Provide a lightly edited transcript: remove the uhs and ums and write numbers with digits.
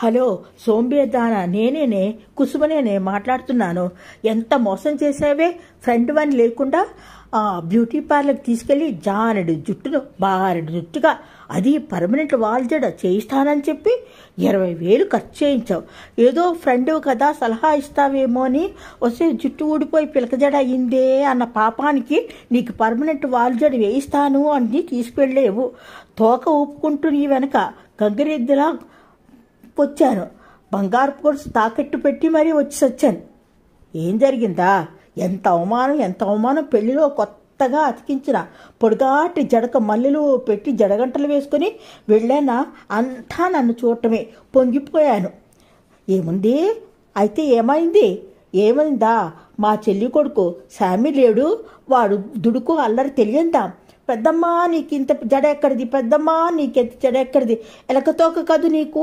Hello సోంబేదానా, నేనేనే కుసుమనేనే మాట్లాడుతున్నాను. ఎంత మోసం చేసావే! ఫ్రెండ్ వన్ లేకుండా బ్యూటీ పార్లర్కి తీసుకెళ్లి జానెడు జుట్టును బారెడు జుట్టుగా, అది పర్మనెంట్ వాల్ జడ చేయిస్తానని చెప్పి 20,000 ఖర్చు చేయించావు. ఏదో ఫ్రెండ్ కదా సలహా ఇస్తావేమో అని వస్తే జుట్టు ఊడిపోయి పిలకజడ అయిందే అన్న పాపానికి నీకు పర్మనెంట్ వాల్ జడ వేయిస్తాను అని తీసుకెళ్లేవు. తోక ఊపుకుంటూ నీ వెనక గంగిరెద్దులా వచ్చాను. బంగారు పొరుసు తాకట్టు పెట్టి మరీ వచ్చాను. ఏం జరిగిందా? ఎంత అవమానం! పెళ్లిలో కొత్తగా అతికించిన పొడిగాటి జడక మల్లెలు పెట్టి జడగంటలు వేసుకుని వెళ్ళానా, అంతా నన్ను చూడటమే. పొంగిపోయాను. ఏముంది అయితే? ఏమైందా? మా చెల్లి కొడుకు శామీ లేడు, వాడు దుడుకు అల్లరి తెలియందా? పెద్దమ్మా నీకింత జడ ఎక్కడిది? పెద్దమ్మా నీకెంత జడ ఎక్కడిది? ఎలకతోక కదు నీకు.